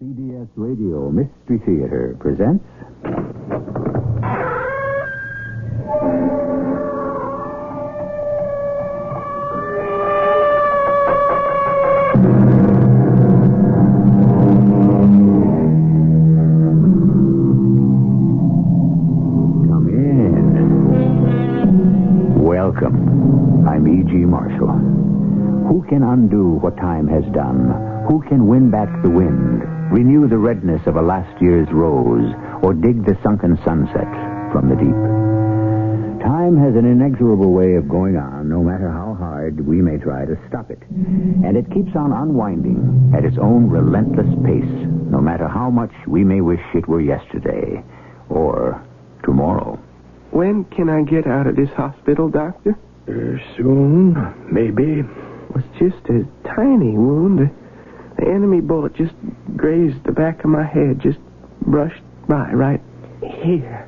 CBS Radio Mystery Theater presents... Come in. Welcome. I'm E.G. Marshall. Who can undo what time has done? Who can win back the wind? Renew the redness of a last year's rose, or dig the sunken sunset from the deep. Time has an inexorable way of going on, no matter how hard we may try to stop it. And it keeps on unwinding at its own relentless pace, no matter how much we may wish it were yesterday, or tomorrow. When can I get out of this hospital, Doctor? Soon, maybe. It's just a tiny wound. The enemy bullet just grazed the back of my head, just brushed by right here.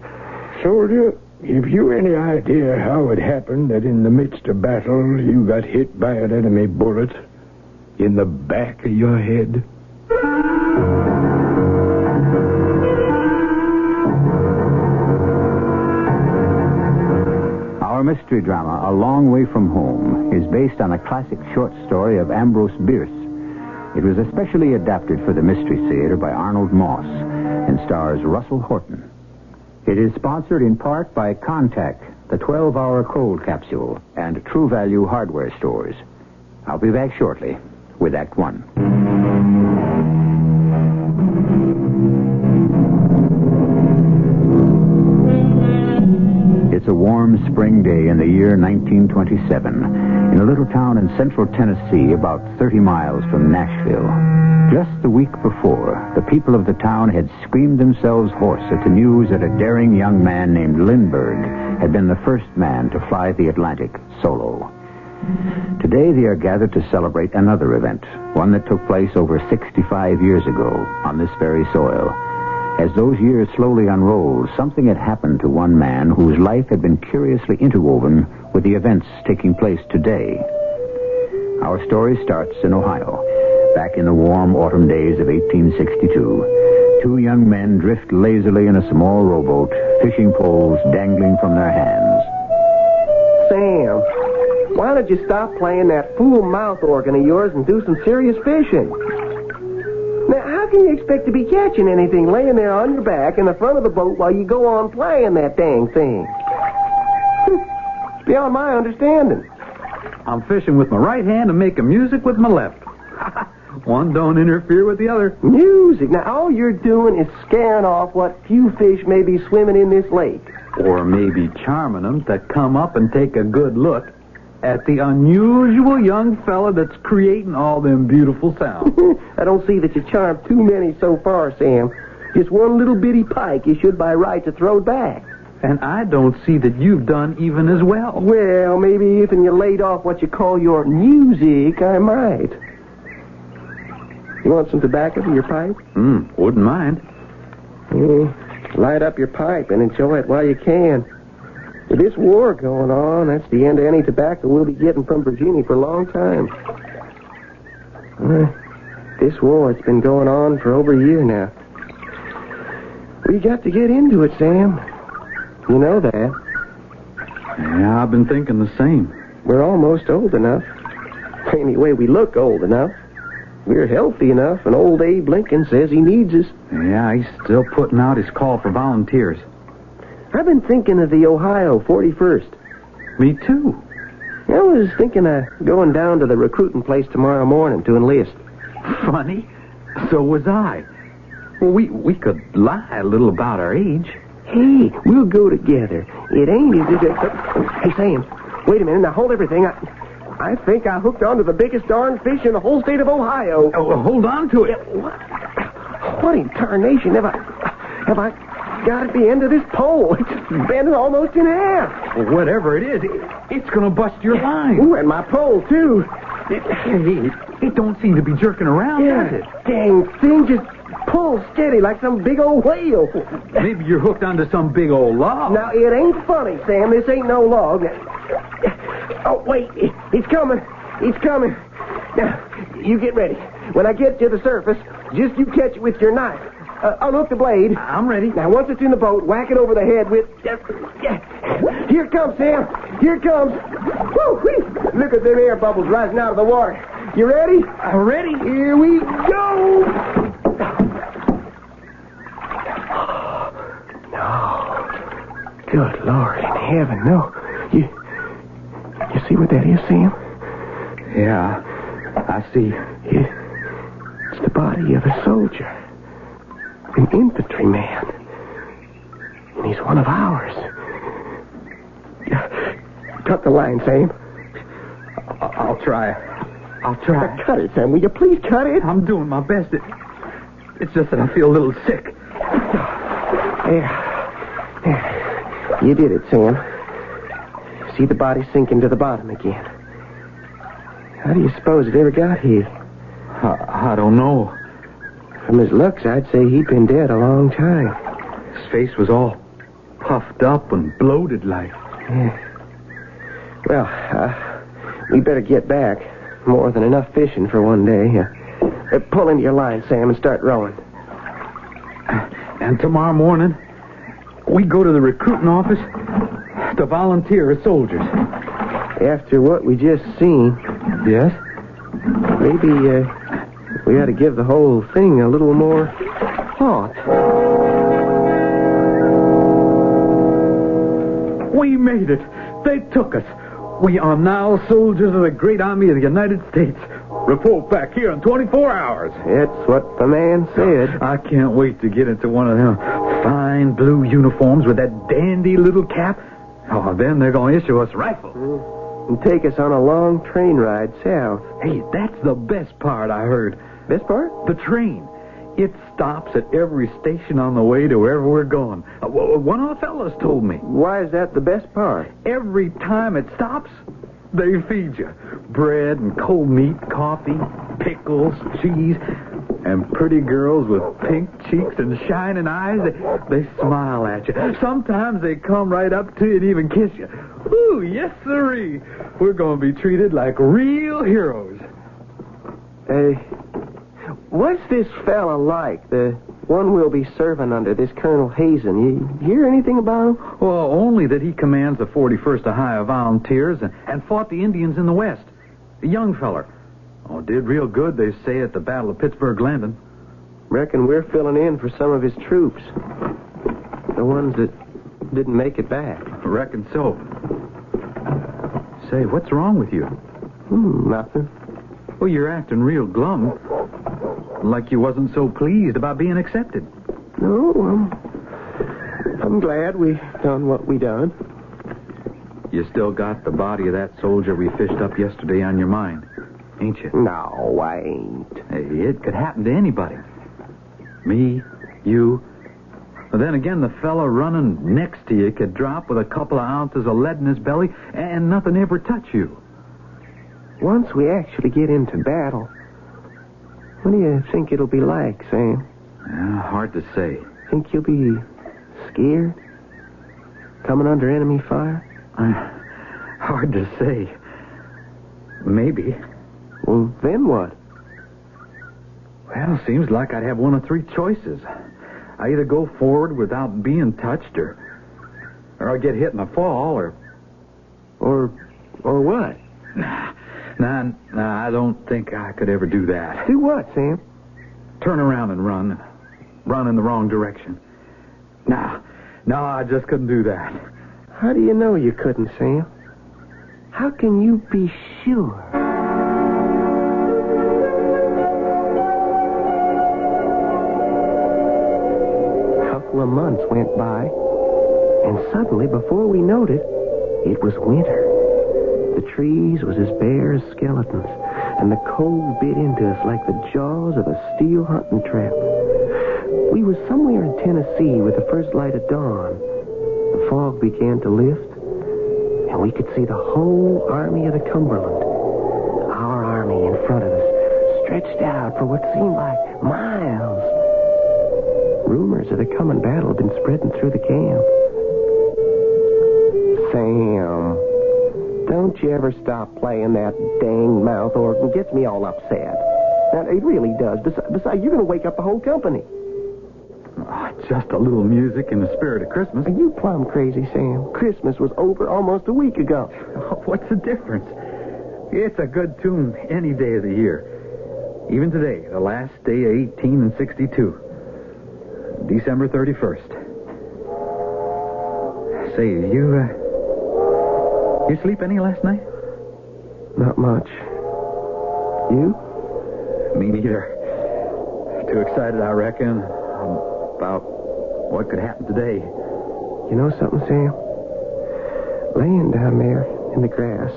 Soldier, have you any idea how it happened that in the midst of battle you got hit by an enemy bullet in the back of your head? Our mystery drama, A Long Way from Home, is based on a classic short story of Ambrose Bierce. It was especially adapted for the Mystery Theater by Arnold Moss and stars Russell Horton. It is sponsored in part by Contact, the 12-hour cold capsule, and True Value hardware stores. I'll be back shortly with Act One. It's a warm spring day in the year 1927 in a little town in central Tennessee about 30 miles from Nashville. Just the week before, the people of the town had screamed themselves hoarse at the news that a daring young man named Lindbergh had been the first man to fly the Atlantic solo. Today they are gathered to celebrate another event, one that took place over 65 years ago on this very soil. As those years slowly unrolled, something had happened to one man whose life had been curiously interwoven with the events taking place today. Our story starts in Ohio, back in the warm autumn days of 1862. Two young men drift lazily in a small rowboat, fishing poles dangling from their hands. Sam, why don't you stop playing that fool mouth organ of yours and do some serious fishing? Now, how can you expect to be catching anything laying there on your back in the front of the boat while you go on playing that dang thing? It's beyond my understanding. I'm fishing with my right hand and making music with my left. One don't interfere with the other. Music? Now, all you're doing is scaring off what few fish may be swimming in this lake. Or maybe charming them to come up and take a good look at the unusual young fella that's creating all them beautiful sounds. I don't see that you charmed too many so far, Sam. Just one little bitty pike you should by rights have thrown back. And I don't see that you've done even as well. Well, maybe if you laid off what you call your music, I might. You want some tobacco for your pipe? Wouldn't mind. Light up your pipe and enjoy it while you can. With this war going on, that's the end of any tobacco we'll be getting from Virginia for a long time. This war, it's been going on for over a year now. We got to get into it, Sam. You know that. Yeah, I've been thinking the same. We're almost old enough. Anyway, we look old enough. We're healthy enough, and old Abe Lincoln says he needs us. Yeah, he's still putting out his call for volunteers. I've been thinking of the Ohio 41st. Me too. I was thinking of going down to the recruiting place tomorrow morning to enlist. Funny. So was I. Well, we could lie a little about our age. Hey, we'll go together. It ain't as if it... Hey, Sam, wait a minute. Now, hold everything. I think I hooked onto the biggest darn fish in the whole state of Ohio. Oh, well, hold on to it. What in tarnation have I got at the end of this pole? It's bending almost in half. Well, whatever it is, it's going to bust your line. Ooh, and my pole, too. It don't seem to be jerking around, does it? Dang thing just pulls steady like some big old whale. Maybe you're hooked onto some big old log. Now, it ain't funny, Sam. This ain't no log. Oh, wait. It's coming. Now, you get ready. When I get to the surface, just you catch it with your knife. Unhook the blade. I'm ready. Now, once it's in the boat, whack it over the head with... Here it comes, Sam. Here it comes. Woo-wee. Look at them air bubbles rising out of the water. You ready? I'm ready. Here we go. No. Good Lord in heaven, no. You see what that is, Sam? Yeah, I see. It's the body of a soldier. An infantryman. And he's one of ours. Cut the line, Sam. I'll try. I'll try. Cut it, Sam. Will you please cut it? I'm doing my best. It's just that I feel a little sick. There. You did it, Sam. See the body sinking to the bottom again. How do you suppose it ever got here? I don't know. From his looks, I'd say he'd been dead a long time. His face was all puffed up and bloated like. Yeah. Well, we better get back. More than enough fishing for one day. Pull into your line, Sam, and start rowing. And tomorrow morning, we go to the recruiting office to volunteer as soldiers. After what we just seen... Yes? Maybe, we ought to give the whole thing a little more thought. We made it. They took us. We are now soldiers of the great army of the United States. Report back here in 24 hours. That's what the man said. I can't wait to get into one of them fine blue uniforms with that dandy little cap. Oh, then they're going to issue us rifles. And take us on a long train ride south. Hey, that's the best part I heard. Best part? The train. It stops at every station on the way to wherever we're going. One of the fellas told me. Why is that the best part? Every time it stops, they feed you. Bread and cold meat, coffee, pickles, cheese, and pretty girls with pink cheeks and shining eyes. They smile at you. Sometimes they come right up to you and even kiss you. Ooh, yes, sirree. We're going to be treated like real heroes. What's this fella like? The one we'll be serving under, this Colonel Hazen. You hear anything about him? Well, only that he commands the 41st Ohio Volunteers and fought the Indians in the West. A young feller. Oh, did real good, they say, at the Battle of Pittsburgh Landing. Reckon we're filling in for some of his troops. The ones that didn't make it back. I reckon so. Say, what's wrong with you? Nothing. Well, you're acting real glum. Like you wasn't so pleased about being accepted. No, I'm glad we done what we done. You still got the body of that soldier we fished up yesterday on your mind, ain't you? No, I ain't. Hey, it could happen to anybody. Me, you. But then again, the fella running next to you could drop with a couple of ounces of lead in his belly and nothing ever touch you. Once we actually get into battle, what do you think it'll be like, Sam? Hard to say. Think you'll be scared? Coming under enemy fire? Hard to say. Maybe. Well, then what? Well, seems like I'd have one of three choices. I either go forward without being touched, or I get hit in the fall, Or what? Nah, I don't think I could ever do that. Do what, Sam? Turn around and run. Run in the wrong direction. No, I just couldn't do that. How do you know you couldn't, Sam? How can you be sure? A couple of months went by, and suddenly, before we noticed, it was winter. The trees was as bare as skeletons, and the cold bit into us like the jaws of a steel hunting trap. We was somewhere in Tennessee with the first light of dawn. The fog began to lift, and we could see the whole army of the Cumberland. Our army in front of us, stretched out for what seemed like miles. Rumors of the coming battle had been spreading through the camp. Sam, don't you ever stop playing that dang mouth organ. Gets me all upset. Now, it really does. Besides, you're going to wake up the whole company. Oh, just a little music in the spirit of Christmas. Are you plumb crazy, Sam? Christmas was over almost a week ago. Oh, what's the difference? It's a good tune any day of the year. Even today, the last day of 1862. December 31st. Say, you sleep any last night? Not much. You? Me neither. Too excited, I reckon, about what could happen today. You know something, Sam? Laying down there in the grass,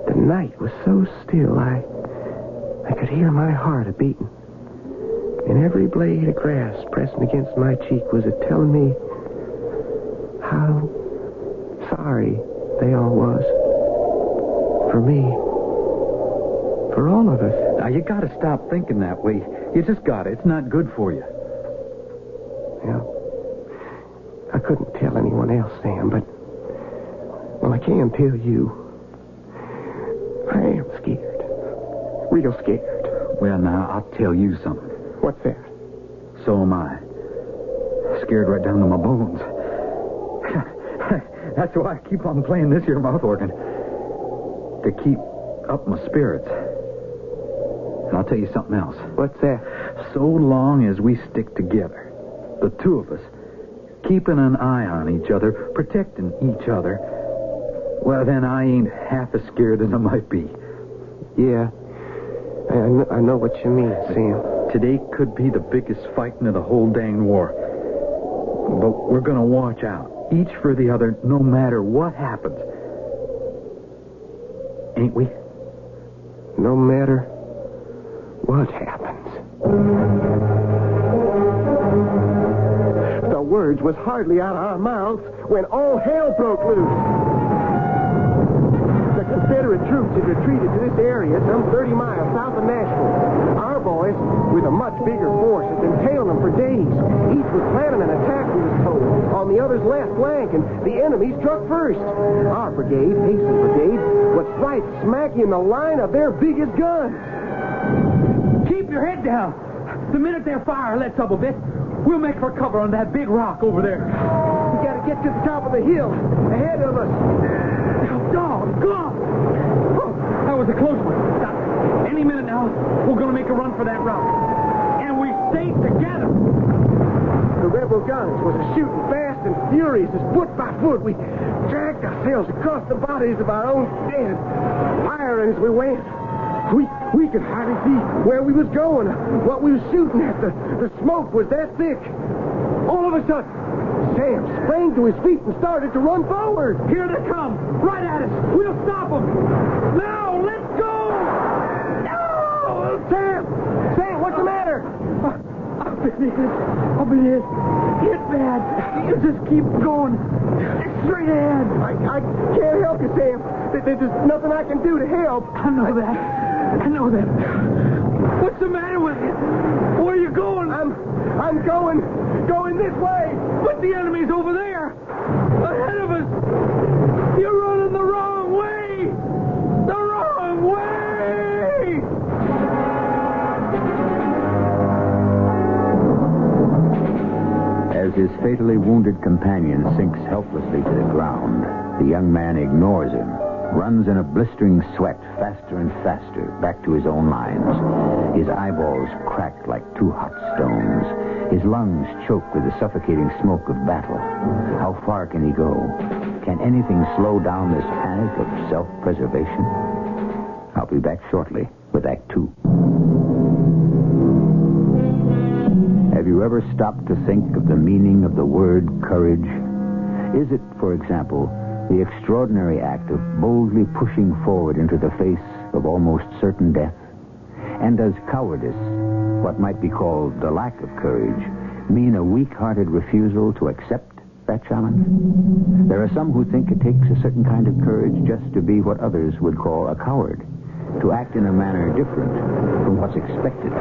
the night was so still, I could hear my heart a-beating. And every blade of grass pressing against my cheek was a-telling me how sorry they all was. For me. For all of us. Now, you gotta stop thinking that way. You just gotta. It's not good for you. Yeah. I couldn't tell anyone else, Sam, but... Well, I can tell you. I am scared. Real scared. Well, now, I'll tell you something. What's that? So am I. Scared right down to my bones. That's why I keep on playing this here mouth organ. To keep up my spirits. And I'll tell you something else. What's that? So long as we stick together, the two of us, keeping an eye on each other, protecting each other, well, then I ain't half as scared as I might be. Yeah. I know what you mean, Sam. Today could be the biggest fighting of the whole dang war. But we're going to watch out, each for the other, no matter what happens. Ain't we? No matter what happens. The words was hardly out of our mouths when all hell broke loose. The Confederate troops had retreated to this area some 30 miles south of Nashville. Our boys, with a much bigger force, had been tailing them for days. Each was planning an attack, we was told, on the other's left flank, and the enemy struck first. Our brigade, Hastings Brigade, was right smack in the line of their biggest guns. Keep your head down. The minute their fire lets up a bit, we'll make for cover on that big rock over there. We gotta get to the top of the hill ahead of us. Doggone! Oh, that was a close one. Stop. Any minute now, we're going to make a run for that rock. And we stay together. The rebel guns was shooting fast and furious as foot by foot. We dragged ourselves across the bodies of our own dead, firing as we went. We could hardly see where we was going, what we was shooting at. The smoke was that thick. All of a sudden, Sam sprang to his feet and started to run forward. Here they come. Right at us. We'll stop them. Now, let's go! No! Sam, what's the matter? I've been hit bad. You just keep going. Straight ahead. I can't help you, Sam. There's nothing I can do to help. I know that. What's the matter with you? Where are you going? I'm going this way. But the enemy's over there. Ahead of us. You're running the wrong way. The wrong way. As his fatally wounded companion sinks helplessly to the ground, the young man ignores him, runs in a blistering sweat faster and faster back to his own lines. His eyeballs cracked like two hot stones. His lungs choke with the suffocating smoke of battle. How far can he go? Can anything slow down this panic of self-preservation? I'll be back shortly with Act 2. Have you ever stopped to think of the meaning of the word courage? Is it, for example, the extraordinary act of boldly pushing forward into the face of almost certain death? And does cowardice, what might be called the lack of courage, mean a weak-hearted refusal to accept that challenge? There are some who think it takes a certain kind of courage just to be what others would call a coward, to act in a manner different from what's expected.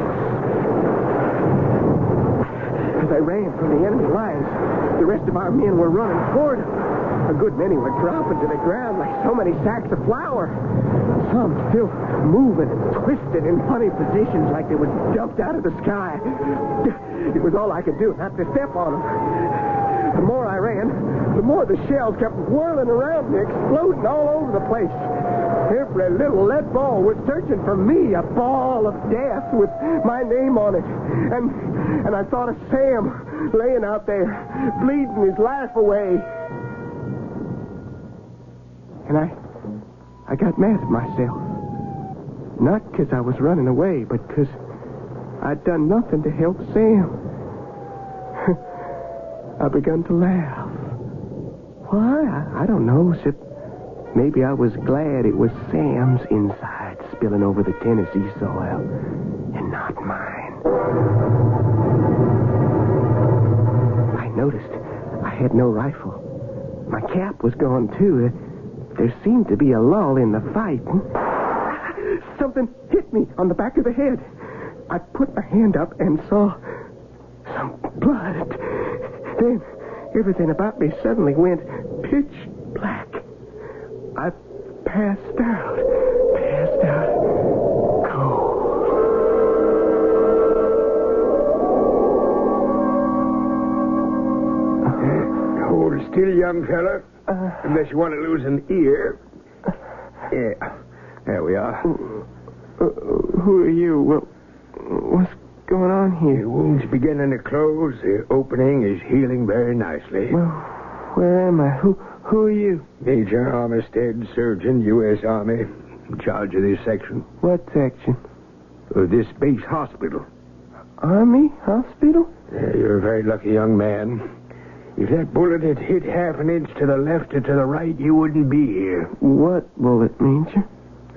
As I ran from the enemy lines, the rest of our men were running toward us. A good many were dropping to the ground like so many sacks of flour. Some still moving and twisted in funny positions like they were dumped out of the sky. It was all I could do not to step on them. The more I ran, the more the shells kept whirling around me, exploding all over the place. Every little lead ball was searching for me, a ball of death with my name on it. And I thought of Sam laying out there, bleeding his life away. And I got mad at myself. Not because I was running away, but because I'd done nothing to help Sam. I begun to laugh. Why? I don't know, except maybe I was glad it was Sam's insides spilling over the Tennessee soil and not mine. I noticed I had no rifle. My cap was gone, too. There seemed to be a lull in the fight. Something hit me on the back of the head. I put my hand up and saw some blood. Then everything about me suddenly went pitch black. I passed out. Cold. Hold still, young fella. Unless you want to lose an ear. Yeah. There we are. Who are you? What's going on here? The wound's beginning to close. The opening is healing very nicely. Well, where am I? Who are you? Major Armistead, surgeon, U.S. Army, in charge of this section. What section? This base hospital. Army hospital? Yeah, you're a very lucky young man. If that bullet had hit half an inch to the left or to the right, you wouldn't be here. What bullet, Major?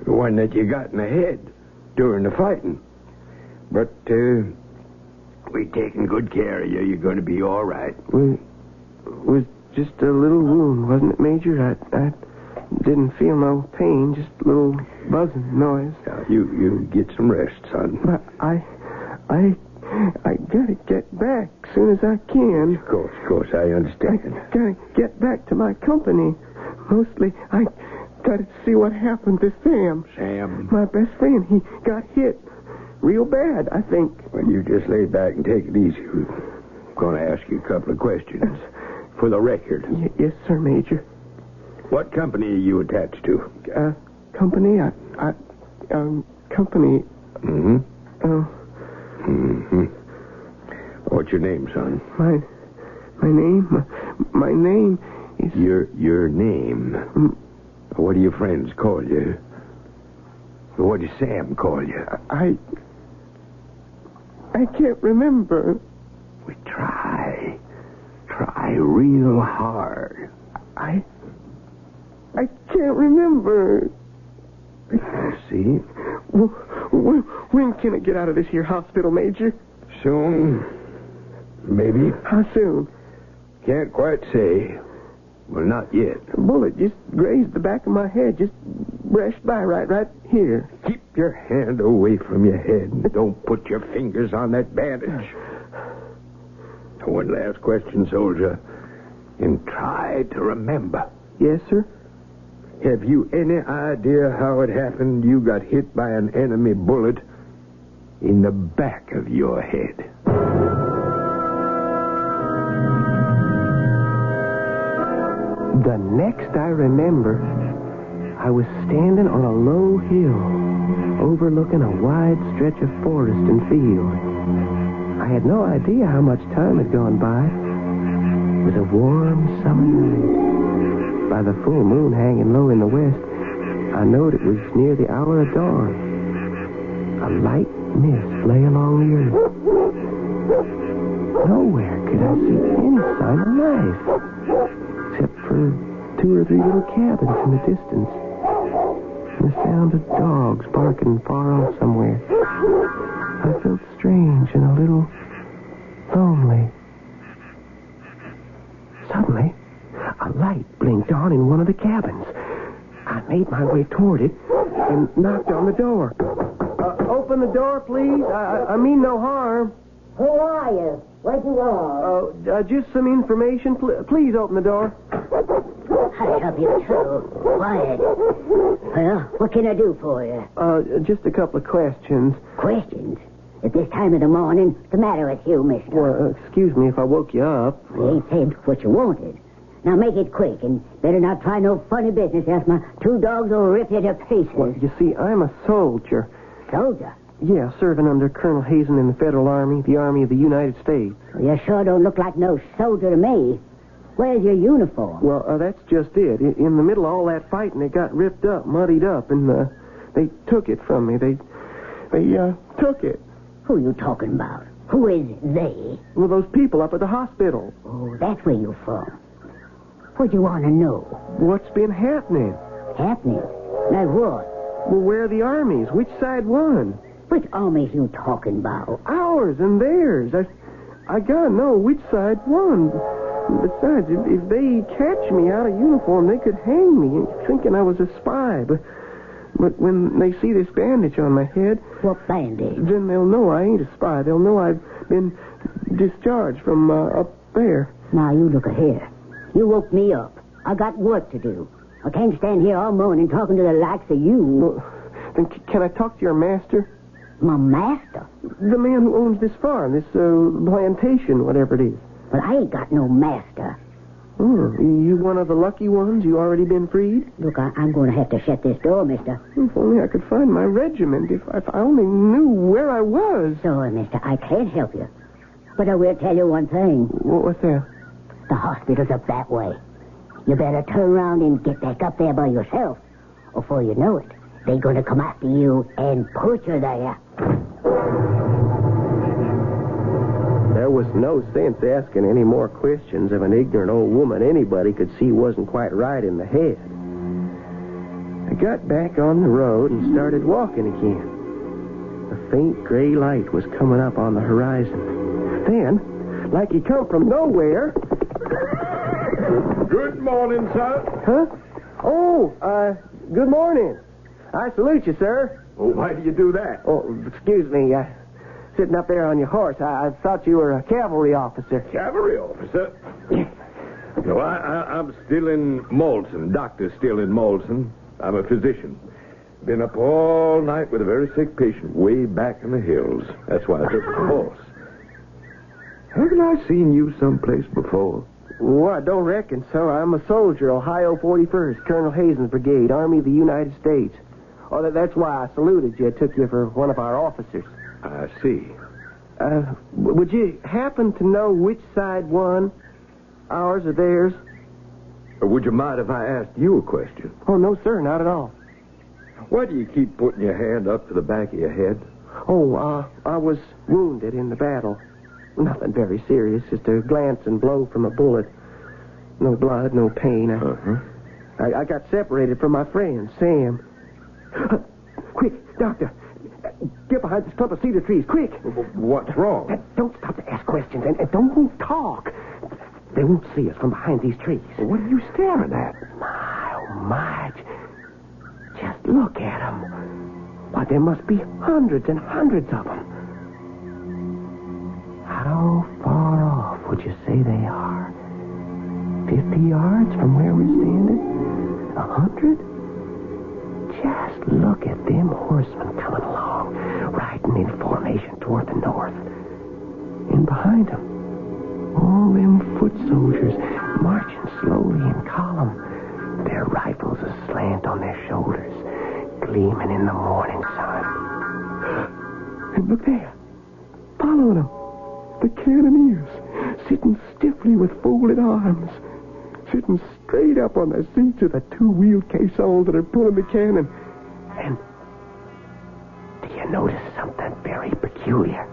The one that you got in the head during the fighting. But, we've taken good care of you. You're going to be all right. Was just a little wound, wasn't it, Major? I didn't feel no pain, just a little buzzing noise. Now, you get some rest, son. But I gotta get back as soon as I can. Of course, I understand. I gotta get back to my company. Mostly, I gotta see what happened to Sam. Sam? My best friend, he got hit real bad, I think. Well, you just lay back and take it easy. We're going to ask you a couple of questions. For the record. Yes, sir, Major. What company are you attached to? Company? Company. Mm-hmm. Mm-hmm. What's your name, son? My name is... Your name? What do your friends call you? What does Sam call you? I can't remember. We try real hard. I can't remember. See? When can I get out of this here hospital, Major? Soon. Maybe. How soon? Can't quite say. Well, not yet. A bullet just grazed the back of my head. Just brushed by right here. Keep your hand away from your head and don't put your fingers on that bandage. One last question, soldier. And try to remember. Yes, sir? Have you any idea how it happened you got hit by an enemy bullet in the back of your head? The next I remember, I was standing on a low hill overlooking a wide stretch of forest and field. I had no idea how much time had gone by. It was a warm summer night. By the full moon hanging low in the west, I knowed it was near the hour of dawn. A light mist lay along the earth. Nowhere could I see any sign of life, except for 2 or 3 little cabins in the distance, and the sound of dogs barking far off somewhere. I felt strange and a little lonely. Suddenly, a light blinked on in one of the cabins. I made my way toward it and knocked on the door. Open the door, please. I mean no harm. Who are you? What do you want? Just some information. Please open the door. help you, too. Quiet. Well, what can I do for you? Just a couple of questions. Questions? At this time of the morning, what's the matter with you, mister? Well, excuse me if I woke you up. You ain't said what you wanted. Now make it quick, and better not try no funny business, else my two dogs will rip you to pieces. Well, you see, I'm a soldier. Soldier? Yeah, serving under Colonel Hazen in the Federal Army, the Army of the United States. Well, you sure don't look like no soldier to me. Where's your uniform? Well, that's just it. In the middle of all that fighting, it got ripped up, muddied up, and they took it from me. They took it. Who you talking about? Who is they? Well, those people up at the hospital. Oh, that's where you from. What you want to know? What's been happening? Happening? Like what? Well, where are the armies? Which side won? Which armies you talking about? Ours and theirs. I gotta know which side won. Besides, if they catch me out of uniform, they could hang me, thinking I was a spy. But when they see this bandage on my head... What bandage? Then they'll know I ain't a spy. They'll know I've been discharged from up there. Now, you look here. You woke me up. I got work to do. I can't stand here all morning talking to the likes of you. Well, then can I talk to your master? My master? The man who owns this farm, this plantation, whatever it is. But I ain't got no master. Oh, you one of the lucky ones? You already been freed? Look, I'm going to have to shut this door, mister. If only I could find my regiment. If I only knew where I was. Sorry, mister, I can't help you. But I will tell you one thing. What's that? The hospital's up that way. You better turn around and get back up there by yourself. Before you know it, they're going to come after you and put you there. There was no sense asking any more questions of an ignorant old woman anybody could see wasn't quite right in the head. I got back on the road and started walking again. A faint gray light was coming up on the horizon. Then, like he come from nowhere... Good morning, sir. Huh? Oh, good morning. I salute you, sir. Well, why do you do that? Oh, excuse me. Sitting up there on your horse, I thought you were a cavalry officer. Cavalry officer? No, I'm still in Moulton. Doctor's still in Moulton. I'm a physician. Been up all night with a very sick patient way back in the hills. That's why I took the horse. Haven't I seen you someplace before? Oh, I don't reckon so. I'm a soldier, Ohio 41st, Colonel Hazen's brigade, Army of the United States. Oh, that's why I saluted you. I took you for one of our officers. I see. Would you happen to know which side won? Ours or theirs? Or would you mind if I asked you a question? Oh, no, sir, not at all. Why do you keep putting your hand up to the back of your head? Oh, I was wounded in the battle. Nothing very serious, just a glance and blow from a bullet. No blood, no pain. I got separated from my friend, Sam. Quick, doctor. Get behind this clump of cedar trees, quick. What's wrong? Don't stop to ask questions, and don't talk. They won't see us from behind these trees. Well, what are you staring at? My, oh, my. Just look at them. Why, there must be hundreds and hundreds of them. How far off would you say they are? 50 yards from where we're standing? 100? Just look at them horsemen coming along, riding in formation toward the north. And behind them, all them foot soldiers marching slowly in column, their rifles aslant on their shoulders, gleaming in the morning sun. And look there, follow them. The cannoneers, sitting stiffly with folded arms, sitting straight up on the seats of the two-wheeled caissons that are pulling the cannon. And do you notice something very peculiar?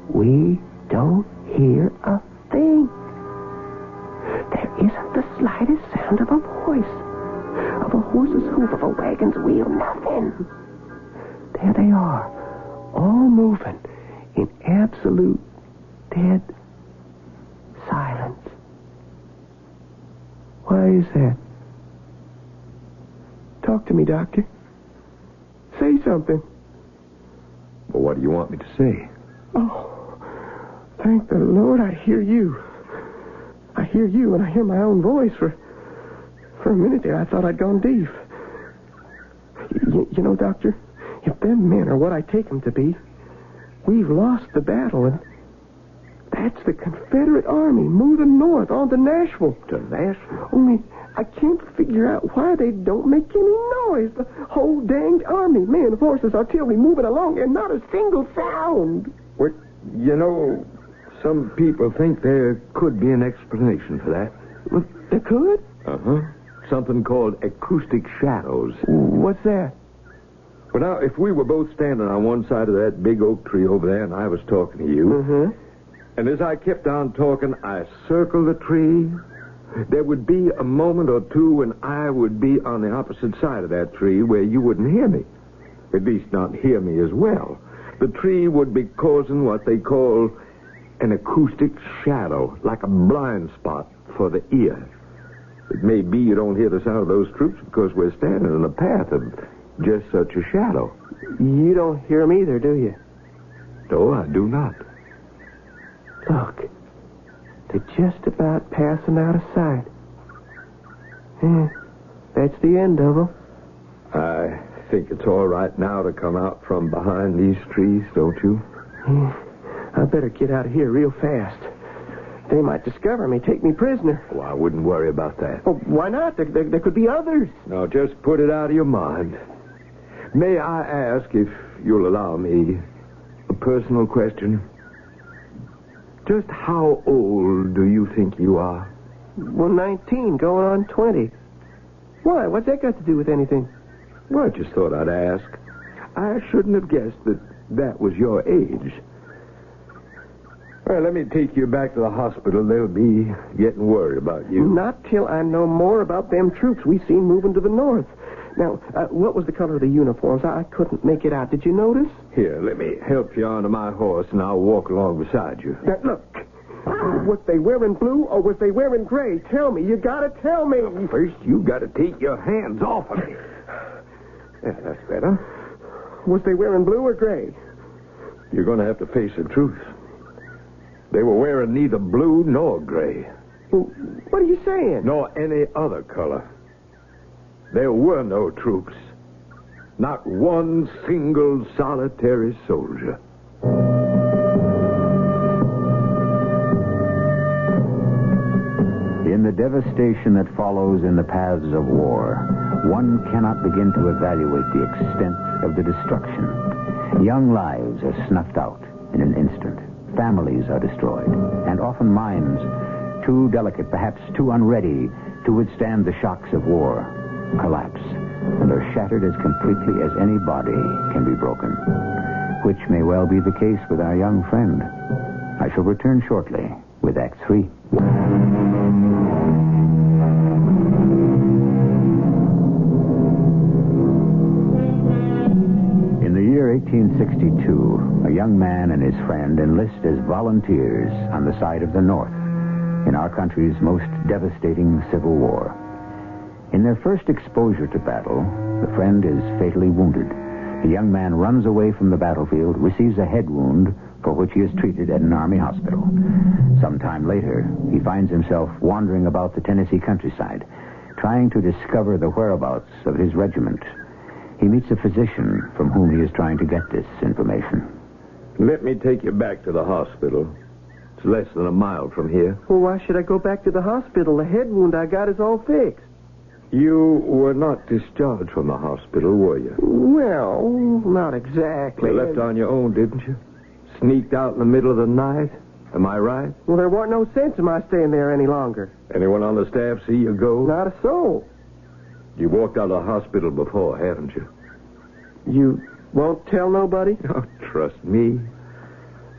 We don't hear a thing. There isn't the slightest sound of a voice, of a horse's hoof, of a wagon's wheel, nothing. There they are, all moving in absolute dead silence. Why is that? Talk to me, doctor. Say something. Well, what do you want me to say? Oh, thank the Lord I hear you. I hear you and I hear my own voice, for For a minute there, I thought I'd gone deaf. You know, Doctor, if them men are what I take them to be, we've lost the battle, and that's the Confederate Army moving north on to Nashville. To Nashville? Only I can't figure out why they don't make any noise. The whole danged army, men, horses, artillery, moving along, and not a single sound. Well, you know, some people think there could be an explanation for that. Well, there could? Uh-huh. Something called acoustic shadows. What's that? Well, now, if we were both standing on one side of that big oak tree over there and I was talking to you, Mm-hmm. and as I kept on talking, I circled the tree, there would be a moment or two when I would be on the opposite side of that tree where you wouldn't hear me. At least not hear me as well. The tree would be causing what they call an acoustic shadow, like a blind spot for the ear. It may be you don't hear the sound of those troops because we're standing in the path of just such a shadow. You don't hear them either, do you? No, I do not. Look, they're just about passing out of sight. Yeah, that's the end of them. I think it's all right now to come out from behind these trees, don't you? Yeah, I better get out of here real fast. They might discover me, take me prisoner. Oh, I wouldn't worry about that. Oh, why not? There could be others. No, just put it out of your mind. May I ask, if you'll allow me, a personal question? Just how old do you think you are? Well, 19, going on 20. Why? What's that got to do with anything? Well, I just thought I'd ask. I shouldn't have guessed that was your age. Well, let me take you back to the hospital. They'll be getting worried about you. Not till I know more about them troops we seen moving to the north. Now, what was the color of the uniforms? I couldn't make it out. Did you notice? Here, let me help you onto my horse, and I'll walk along beside you. Now, look. Was they wearing blue or was they wearing gray? Tell me. You gotta tell me. First, you gotta take your hands off of me. Yeah, that's better. Was they wearing blue or gray? You're gonna have to face the truth. They were wearing neither blue nor gray. Well, what are you saying? Nor any other color. There were no troops. Not one single solitary soldier. In the devastation that follows in the paths of war, one cannot begin to evaluate the extent of the destruction. Young lives are snuffed out in an instant. Families are destroyed, and often minds, too delicate, perhaps too unready to withstand the shocks of war, collapse and are shattered as completely as any body can be broken, which may well be the case with our young friend. I shall return shortly with Act 3. In the year 1862, a young man and his friend enlist as volunteers on the side of the North in our country's most devastating Civil War. In their first exposure to battle, the friend is fatally wounded. The young man runs away from the battlefield, receives a head wound for which he is treated at an army hospital. Sometime later, he finds himself wandering about the Tennessee countryside, trying to discover the whereabouts of his regiment. He meets a physician from whom he is trying to get this information. Let me take you back to the hospital. It's less than a mile from here. Well, why should I go back to the hospital? The head wound I got is all fixed. You were not discharged from the hospital, were you? Well, not exactly. You left on your own, didn't you? Sneaked out in the middle of the night? Am I right? Well, there wasn't no sense in my staying there any longer. Anyone on the staff see you go? Not a soul. You walked out of the hospital before, haven't you? You won't tell nobody? Oh, trust me.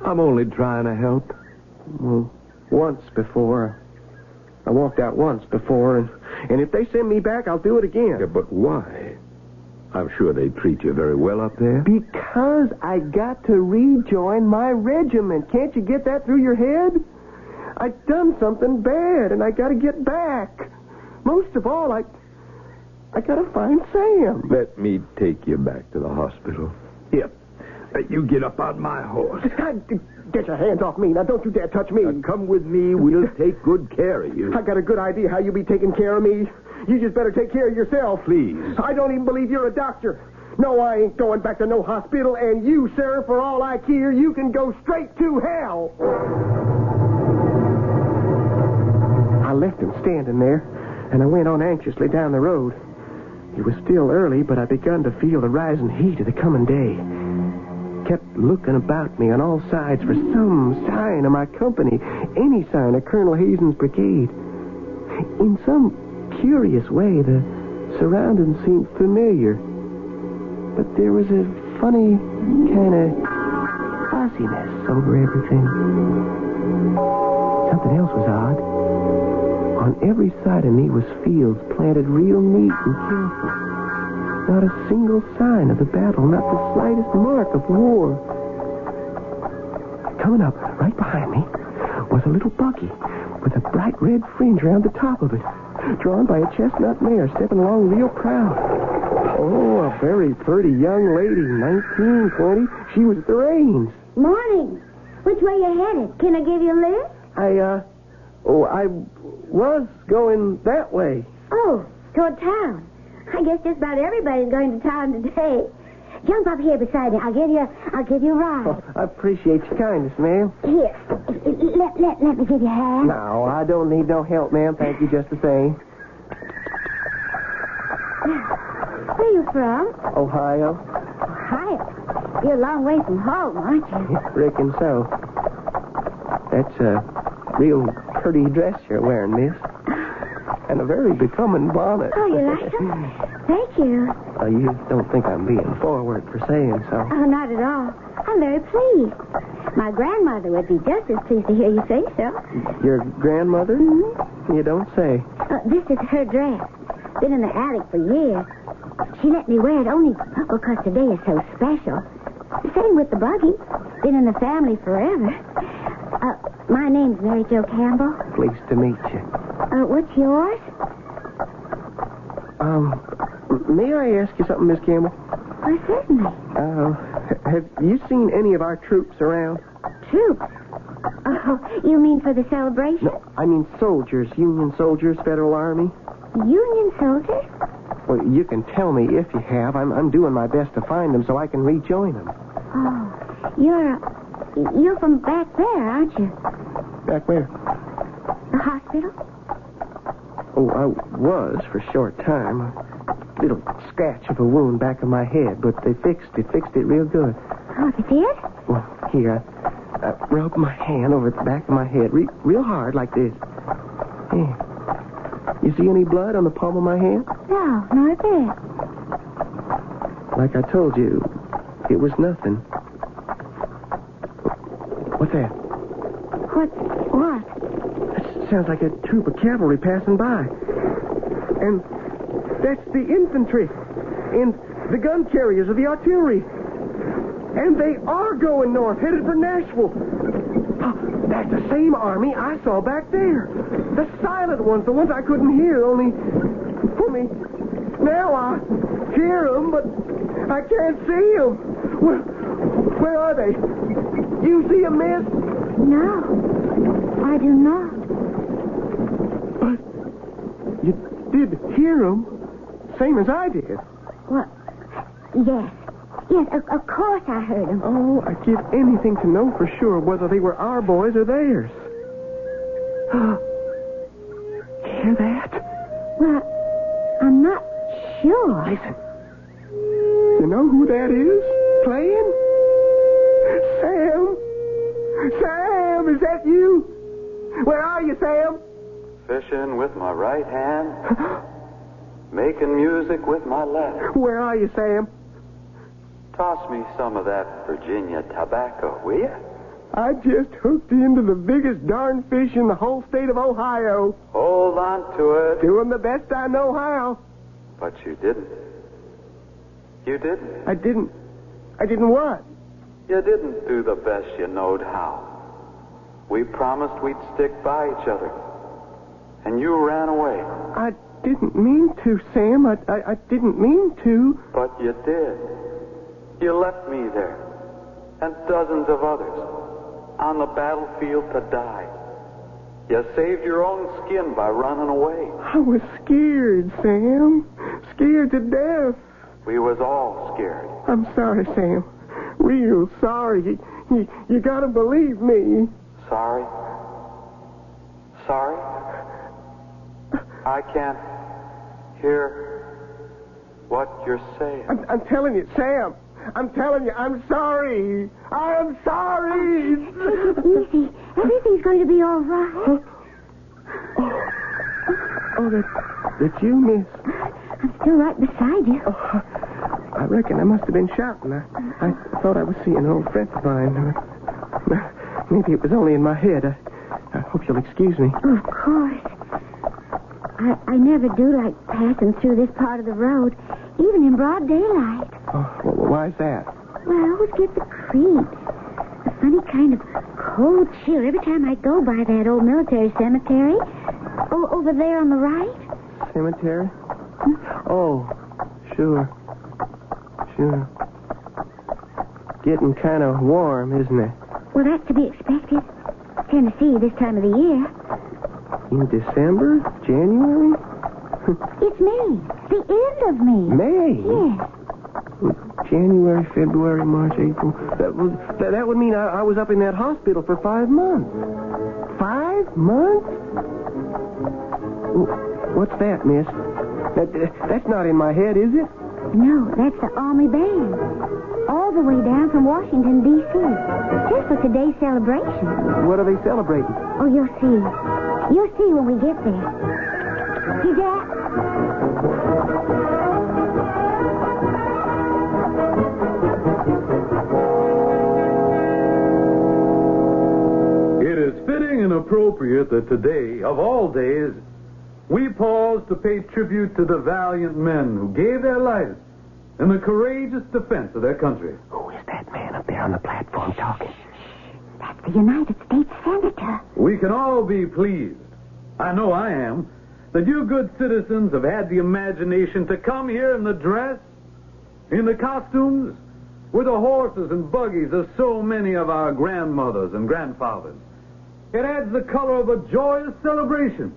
I'm only trying to help. Well, once before. I walked out once before, and if they send me back, I'll do it again. Yeah, but why? I'm sure they treat you very well up there. Because I got to rejoin my regiment. Can't you get that through your head? I've done something bad, and I got to get back. Most of all, I got to find Sam. Let me take you back to the hospital. Here, you get up on my horse. Get your hands off me. Now, don't you dare touch me. Now, come with me. We'll take good care of you. I got a good idea how you'll be taking care of me. You just better take care of yourself. Please. I don't even believe you're a doctor. No, I ain't going back to no hospital, and you, sir, for all I care, you can go straight to hell. I left him standing there, and I went on anxiously down the road. It was still early, but I begun to feel the rising heat of the coming day. Kept looking about me on all sides for some sign of my company, any sign of Colonel Hazen's brigade. In some curious way, the surroundings seemed familiar. But there was a funny kind of fuzziness over everything. Something else was odd. On every side of me was fields planted real neat and careful. Not a single sign of the battle, not the slightest mark of war. Coming up right behind me was a little buggy with a bright red fringe around the top of it, drawn by a chestnut mare stepping along real proud. Oh, a very pretty young lady, 19, 20. She was at the reins. Morning. Which way you headed? Can I give you a lift? I was going that way. Oh, toward town. I guess just about everybody's going to town today. Jump up here beside me. I'll give you a ride. Oh, I appreciate your kindness, ma'am. Here, let me give you a hand. No, I don't need no help, ma'am. Thank you just the same. Where are you from? Ohio. Ohio? You're a long way from home, aren't you? Reckon so. That's a real pretty dress you're wearing, miss. And a very becoming bonnet. Oh, you like them? Thank you. You don't think I'm being forward for saying so? Oh, not at all. I'm very pleased. My grandmother would be just as pleased to hear you say so. Your grandmother? Mm-hmm. You don't say. This is her dress. Been in the attic for years. She let me wear it only because today is so special. Same with the buggy. Been in the family forever. My name's Mary Jo Campbell. Pleased to meet you. What's yours? May I ask you something, Miss Campbell? Why, certainly. Have you seen any of our troops around? Troops? Oh, you mean for the celebration? No, I mean soldiers, Union soldiers, Federal Army. Union soldiers? Well, you can tell me if you have. I'm doing my best to find them so I can rejoin them. Oh, you're from back there, aren't you? Back where? The hospital? Oh, I was for a short time. A little scratch of a wound back of my head, but they fixed it real good. Oh, they did? Well, here, I rubbed my hand over the back of my head real hard like this. Yeah. You see any blood on the palm of my hand? No, not a bit. Like I told you, it was nothing. What's that? What? That sounds like a troop of cavalry passing by. And that's the infantry. And the gun carriers of the artillery. And they are going north, headed for Nashville. Oh, that's the same army I saw back there. The silent ones, the ones I couldn't hear, only now I hear them, but I can't see them. Where are they? You see them, miss? No, I do not. But you did hear them, same as I did. What? Yes. Yes, of course I heard them. Oh, I'd give anything to know for sure whether they were our boys or theirs. Hear that? Well, I'm not sure. Listen. You know who that is playing? Sam! Sam, is that you? Where are you, Sam? Fishing with my right hand, making music with my left. Where are you, Sam? Toss me some of that Virginia tobacco, will you? I just hooked into the biggest darn fish in the whole state of Ohio. Hold on to it. Doing the best I know how. But you didn't. You didn't. I didn't what? You didn't do the best you knowed how. We promised we'd stick by each other. And you ran away. I didn't mean to, Sam. I didn't mean to. But you did. You left me there. And dozens of others. On the battlefield to die. You saved your own skin by running away. I was scared, Sam. Scared to death. We was all scared. I'm sorry, Sam. Real sorry. You gotta believe me. Sorry? Sorry? I can't hear what you're saying. I'm telling you, Sam. I'm telling you, I'm sorry. I'm sorry. Easy. Everything's going to be all right. Oh, that's you, miss. I'm still right beside you. Oh, I reckon I must have been shouting. I thought I was seeing an old friend of mine. Maybe it was only in my head. I hope you'll excuse me. Of course. I never do like passing through this part of the road, even in broad daylight. Oh, well, why's that? Well, I always get the creep. A funny kind of cold chill every time I go by that old military cemetery. Oh, over there on the right. Cemetery? Oh, sure. Getting kind of warm, isn't it? Well, that's to be expected. Tennessee this time of the year. In December? January? It's May. The end of May. May? Yes. January, February, March, April. That would mean I was up in that hospital for 5 months. 5 months? What's that, miss? That's not in my head, is it? No, that's the Army Band. All the way down from Washington, D.C. Just for today's celebration. What are they celebrating? Oh, you'll see. You'll see when we get there. Hey, Jack. It is fitting and appropriate that today, of all days, we pause to pay tribute to the valiant men who gave their lives in the courageous defense of their country. Who is that man up there on the platform talking? That's the United States Senator. We can all be pleased, I know I am, that you good citizens have had the imagination to come here in the dress, in the costumes, with the horses and buggies of so many of our grandmothers and grandfathers. It adds the color of a joyous celebration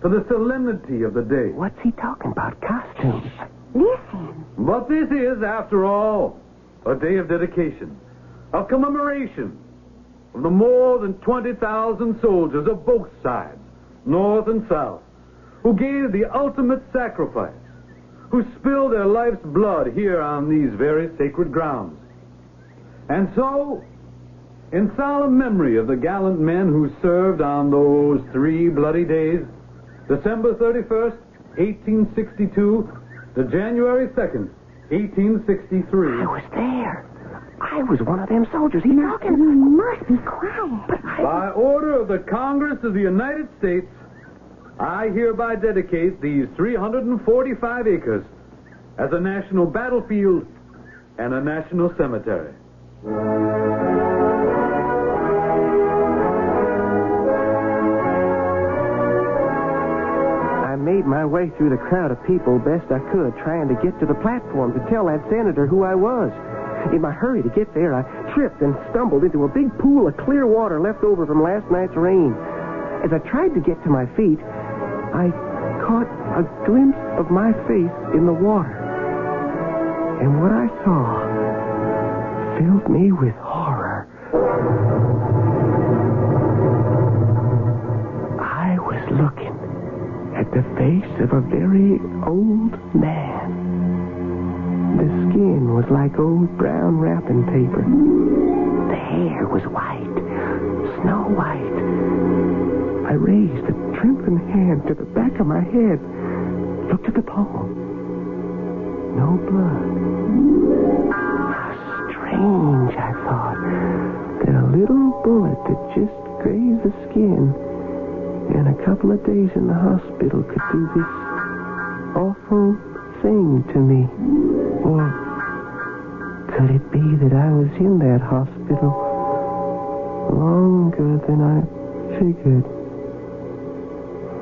to the solemnity of the day. What's he talking about? Costumes? Listen. But this is, after all, a day of dedication, of commemoration of the more than 20,000 soldiers of both sides, North and South, who gave the ultimate sacrifice, who spilled their life's blood here on these very sacred grounds. And so, in solemn memory of the gallant men who served on those 3 bloody days, December 31st, 1862, to January 2nd, 1863. I was there. I was one of them soldiers. He's talking. You must be quiet. By order of the Congress of the United States, I hereby dedicate these 345 acres as a national battlefield and a national cemetery. I made my way through the crowd of people best I could, trying to get to the platform to tell that senator who I was. In my hurry to get there, I tripped and stumbled into a big pool of clear water left over from last night's rain. As I tried to get to my feet, I caught a glimpse of my face in the water. And what I saw filled me with horror. I was looking at the face of a very old man. The skin was like old brown wrapping paper. The hair was white, snow white. I raised a trembling hand to the back of my head, looked at the palm. No blood. How strange, I thought, that a little bullet that just grazed the skin and a couple of days in the hospital could do this awful thing to me. Or could it be that I was in that hospital longer than I figured?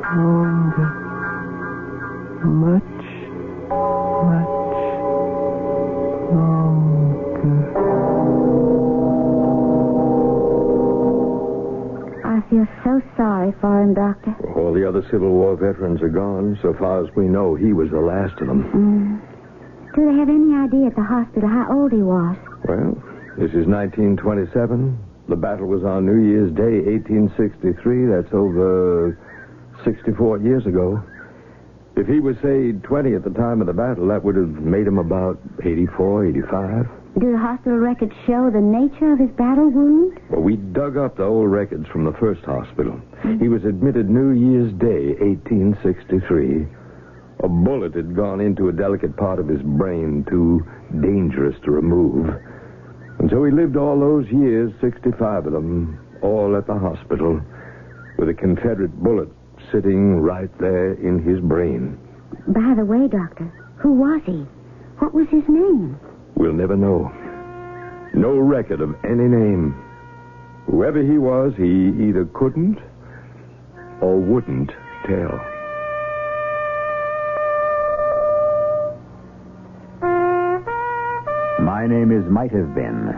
Longer. Much longer. I feel so sorry for him, Doctor. All the other Civil War veterans are gone. So far as we know, he was the last of them. Do they have any idea at the hospital how old he was? Well, this is 1927. The battle was on New Year's Day, 1863. That's over 64 years ago. If he was, say, 20 at the time of the battle, that would have made him about 84, 85. Do the hospital records show the nature of his battle wound? Well, we dug up the old records from the first hospital. He was admitted New Year's Day, 1863. A bullet had gone into a delicate part of his brain, too dangerous to remove. And so he lived all those years, 65 of them, all at the hospital, with a Confederate bullet sitting right there in his brain. By the way, Doctor, who was he? What was his name? We'll never know. No record of any name. Whoever he was, he either couldn't or wouldn't tell. My name is Might Have Been.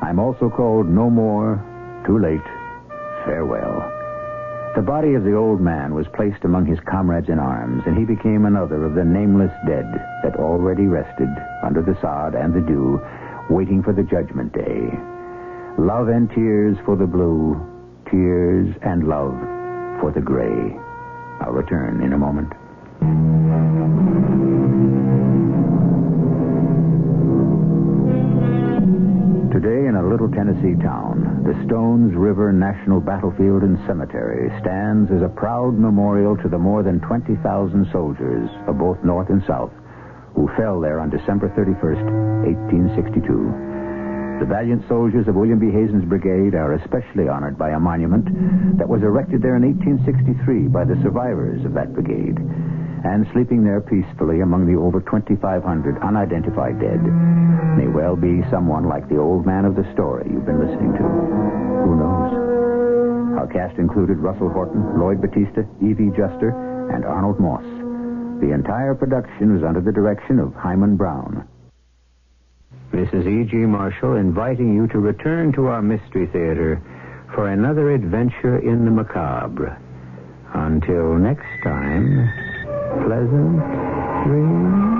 I'm also called No More, Too Late, Farewell. The body of the old man was placed among his comrades in arms, and he became another of the nameless dead that already rested under the sod and the dew, waiting for the judgment day. Love and tears for the blue, tears and love for the gray. I'll return in a moment. Today, in a little Tennessee town, the Stones River National Battlefield and Cemetery stands as a proud memorial to the more than 20,000 soldiers of both North and South who fell there on December 31st, 1862. The valiant soldiers of William B. Hazen's brigade are especially honored by a monument that was erected there in 1863 by the survivors of that brigade. And sleeping there peacefully among the over 2,500 unidentified dead may well be someone like the old man of the story you've been listening to. Who knows? Our cast included Russell Horton, Lloyd Batista, Evie Juster, and Arnold Moss. The entire production was under the direction of Hyman Brown. This is E.G. Marshall inviting you to return to our Mystery Theater for another adventure in the macabre. Until next time, pleasant dreams.